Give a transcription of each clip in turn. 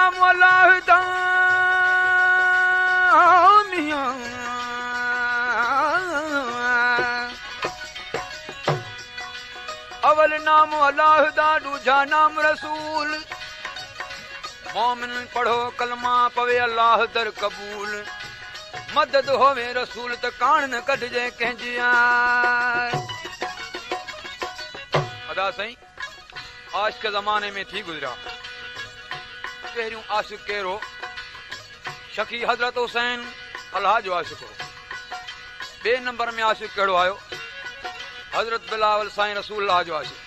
नाम अल्लाह दा मियां अवल नाम अल्लाह दा दूजा नाम रसूल मोमिन पढ़ो कलमा पवे अल्लाह दर कबूल मदद होवे रसूल त कान न कढजे कंहिंजी अदा सही आज के जमाने में थी गुजरा पहिरियों आशिक कहिड़ो शकी हजरत हुसैन अल्लाह जो आशिक हो बे नंबर में आशिक कहिड़ो आयो हजरत बिलावल साईं रसूलुल्लाह जो आशिक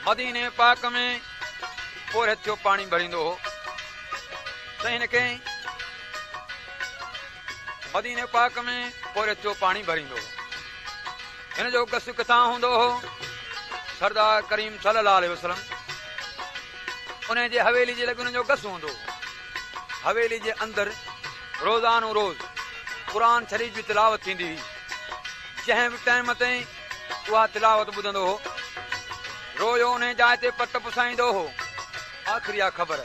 मदीने पाक में पोरे थियो पानी भरींदो हो साईं के मदीने पाक में पोरे थियो पानी भरींदो हो हिन जो गस किथां हूंदो हो सरदार करीम सल्लल्लाहु अलैहि वसल्लम उन जे हवेली जे लॻ उन जो गस हूंदो हवेली जे अंदर रोज़ानो रोज़ क़ुरान शरीफ़ जी तिलावत थींदी हुई जंहिं बि टाइम ते उहा तिलावत ॿुधंदो हो रोयो उन जाइ ते पट पुसाईंदो हो आख़िरी आहे ख़बर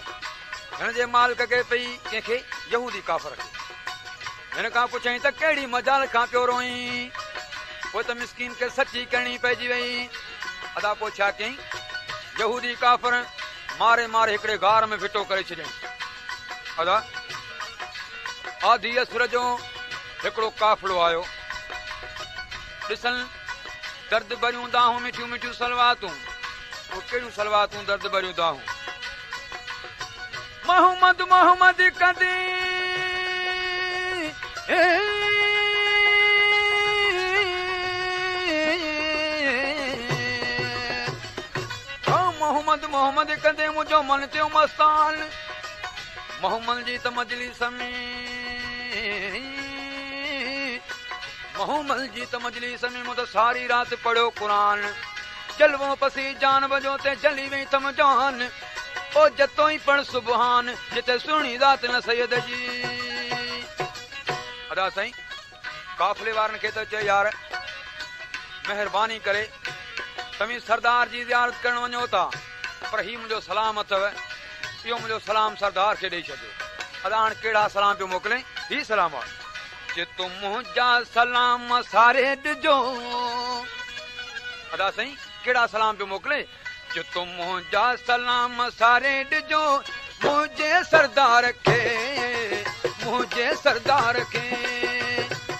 हिन जे मालिक खे पई कंहिंखे यहूदी काफ़र खे हिन खां पुछई त कहिड़ी मजाल खां पियो रोई पोइ त मिसकीन खे सची करणी पइजी वई अदा पोइ छा कयईं यहूदी काफ़र मारे मारे हिकिड़े गार में फिटो करे छॾियईं अदा आधी असुर जो हिकिड़ो काफ़िलो आयो ॾिसन दर्द भरियूं दाहूं मिठियूं मिठियूं सलवातूं उहे कहिड़ियूं सलवातूं दर्द भरियूं दाहूं मोहम्मद मोहम्मद कदी मोहम्मद मोहम्मद कंदे मुंहिंजो मन थियो मस्तान मोहम्मद जी त मजलिस में मोहम्मद जी त मजलिस में मूं त सारी राति पढ़ियो क़ुरान जलवो पसी जान बजो ते जली वई थम जान ओ जतो ई पढ़ सुबहान जिते सुहिणी रात न सैयद जी अदा साईं काफ़िले वारनि खे त चए यार महिरबानी करे तव्हीं सरदार जी ज़ियारत करण वञो था पर ही मुंहिंजो सलाम अथव इहो मुंहिंजो सलाम सरदार खे ॾेई छॾियो अदा हाणे कहिड़ा सलाम पियो मोकिले ही सलाम आहे जे तूं मुंहिंजा सलाम सारे ॾिजो अदा साईं कहिड़ा सलाम पियो मोकिले जे तूं मुंहिंजा सलाम सारे ॾिजो मुंहिंजे सरदार खे मुंहिंजे सरदार खे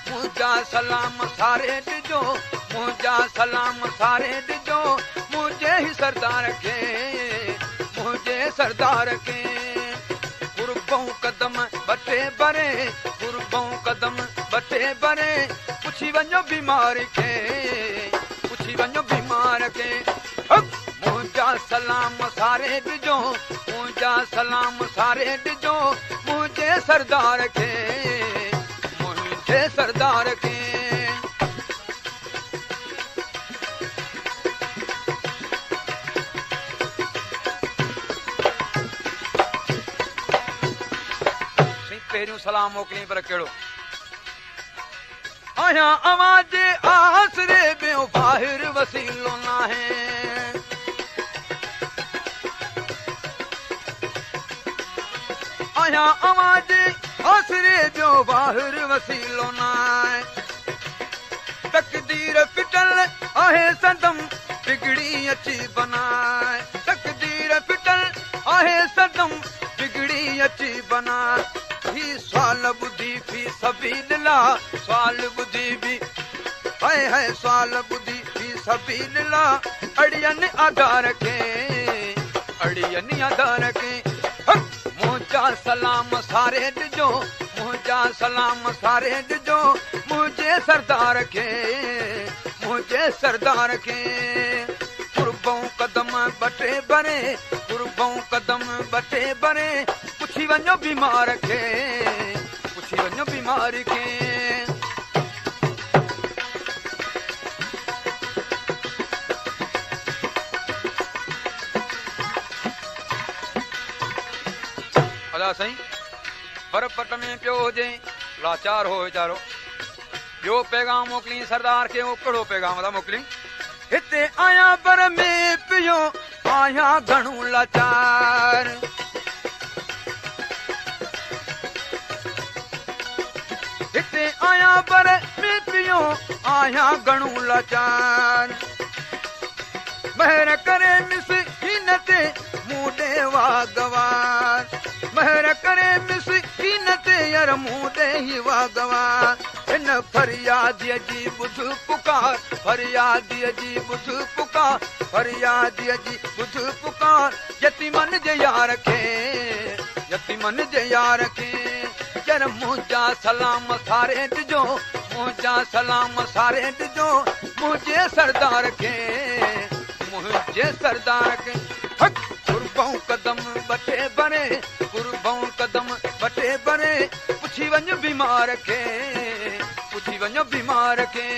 मुंहिंजा सलाम सारे ॾिजो मुंहिंजा सलाम सारे ॾिजो मुंहिंजे ई सरदार खे मुंहिंजे सरदार खे कुर्बऊं कदम बटे भरे कुर्बऊं कदम बटे भरे पुछी वञो बीमार खे पुछी वञो बीमार खे मुंहिंजा सलाम सारे ॾिजो मुंहिंजा सलाम सारे ॾिजो मुंहिंजे सरदार खे मुंहिंजे सरदार खे पहिरियों सलाम मोकिलियईं पर कहिड़ो आया आवाज आसरे ॿियो ॿाहिरि वसीलो नाहे आया आवाज आसरे ॿियो ॿाहिरि वसीलो नाहे तकदीर फिटल आहे सदम बिगड़ी अची बनाए तकदीर फिटल आहे सदम बिगड़ी अची बनाए ही सवाल ॿुधी फी सबीलिल्लाह सवाल ॿुधी बि हाय हाय सवाल ॿुधी फी सबीलिल्लाह अड़ियनि आधार खे अड़ियनि आधार खे मुंहिंजा सलाम सारे ॾिजो मुंहिंजा सलाम सारे ॾिजो मुंहिंजे सरदार खे मुंहिंजे सरदार खे कुर्बऊं कदम बटे भरे कुर्बऊं कदम बटे भरे पुछी वञो बीमार खे पुछी वञो बीमार खे अदा साईं पर पट में पियो हुजे लाचार हो वीचारो ॿियो पैगाम मोकिली सरदार खे उहो कहिड़ो पैगाम था मोकिली हिते आया पर में पियो आया घणो लाचार ते आया बर में पियो आया घणो लाचार महर करे मिसकीन ते मूडे वागवार महर करे मिसकीन ते यार मूडे ही वागवार इन फरियादीअ जी ॿुध पुकार फरियादीअ जी ॿुध पुकार फरियादीअ जी ॿुध पुकार यतीमन जे यार खे यतीमन जे यार खे यार मुंहिंजा सलाम सारे ॾिजो मुंहिंजा सलाम सारे ॾिजो मुंहिंजे सरदार खे मुंहिंजे सरदार खे कुर्बाऊं कदम बटे बने कुर्बाऊं कदम बटे बने पुछी वञ बीमार खे पुछी वञ बीमार खे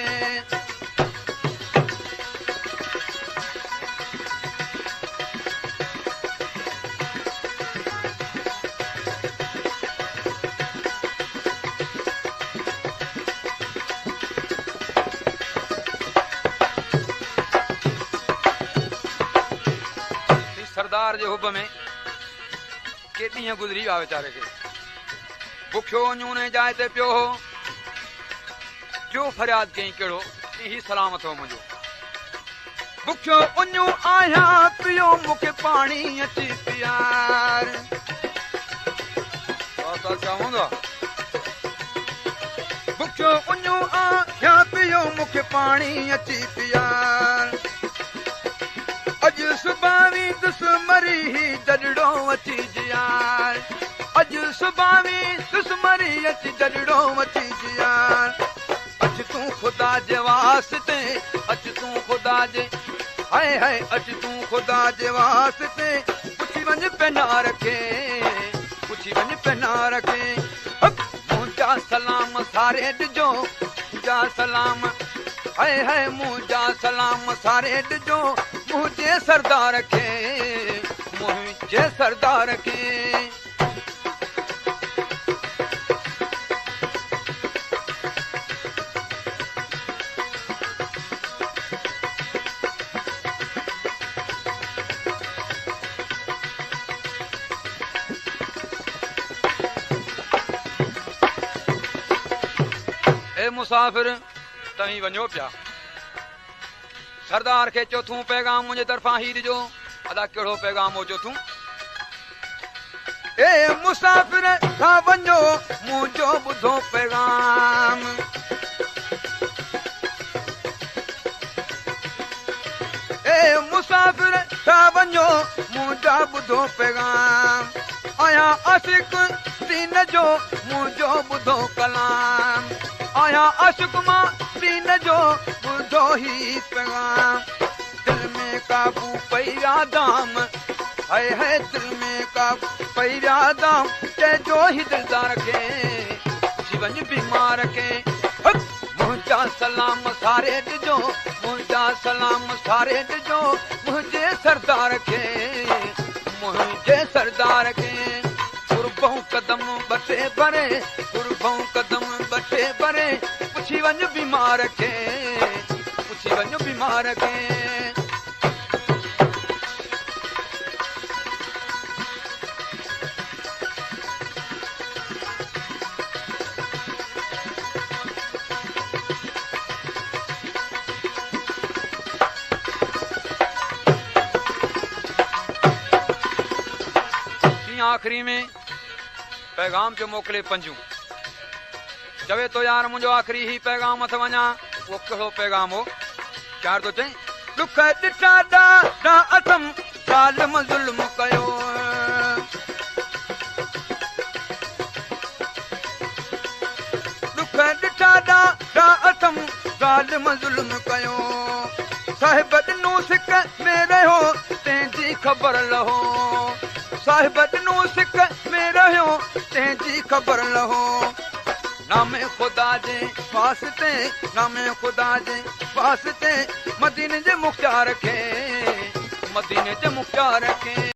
सरदार जे हुब में के ॾींहं गुज़री विया वीचारे खे बुखियो वञूं जाइ ते पियो हो जो फरियाद कई कहिड़ो ही सलामत हो मुंहिंजो बुखियो वञूं आहियां पियो मूंखे पाणी अची पियार छा हूंदो बुखियो वञूं आहियां पियो मूंखे पाणी अची पियार अॼु सुभावी दुश्मरी ही जॾड़ो अची जियार अॼु सुभावी दुश्मरी अची जॾड़ो अची जियार अच तूं ख़ुदा जे वास्ते अच तूं ख़ुदा जे हाय हाय अच तूं ख़ुदा जे वास्ते पुछी वञ पेनार खे पुछी वञ पेनार खे मुंहिंजा सलाम सारे ॾिजो मुंहिंजा सलाम हाय हाय मुंहिंजा सलाम सारे ॾिजो मुंहिंजे सरदार खे मुंहिंजे सरदार खे ए मुसाफ़िर तव्हीं वञो पिया सरदार खे चोथों पैगाम मुंहिंजे तरफ़ां ही ॾिजो अदा कहिड़ो पैगाम हो चोथों ए मुसाफ़िर था वञो मुंहिंजो ॿुधो पैगाम ए मुसाफ़िर था वञो मुंहिंजा ॿुधो पैगाम आया आशिक़ दीन जो मुंहिंजो ॿुधो कलाम आया आशिक़ मां दीन जो ॿुधो ही पैगाम दिल में काबू पैया दाम हाय हाय दिल में काबू पैया दाम चइजो ही दिलदार खे पुछी वञ बीमार खे मुंहिंजा सलाम सारे ॾिजो मुंहिंजा सलाम सारे ॾिजो मुंहिंजे सरदार खे मुंहिंजे सरदार खे कुर्बाऊं कदम बटे भरे कुर्बाऊं कदम बटे भरे पुछी वञ बीमार खे पुछी वञ बीमार खे आखिरी में पैगाम जो मोकिले पंजू चवे तो यार मुंहिंजो आखिरी ही पैगाम अथ वञा उहो कहिड़ो पैगाम हो चार तो चई दुख ॾिठा ॾाढा अथम ज़ालिम ज़ुल्म कयो दुख ॾिठा ॾाढा अथम ज़ालिम ज़ुल्म कयो साहिब ॾिनो सिक में रहियो तंहिंजी ख़बर लहो साहिब ॾिनो सिक में रहियो तंहिंजी ख़बर लहो नामे ख़ुदा जे वास्ते नामे ख़ुदा जे वास्ते मदीने जे मुख़्तियार खे मदीने जे मुख़्तियार खे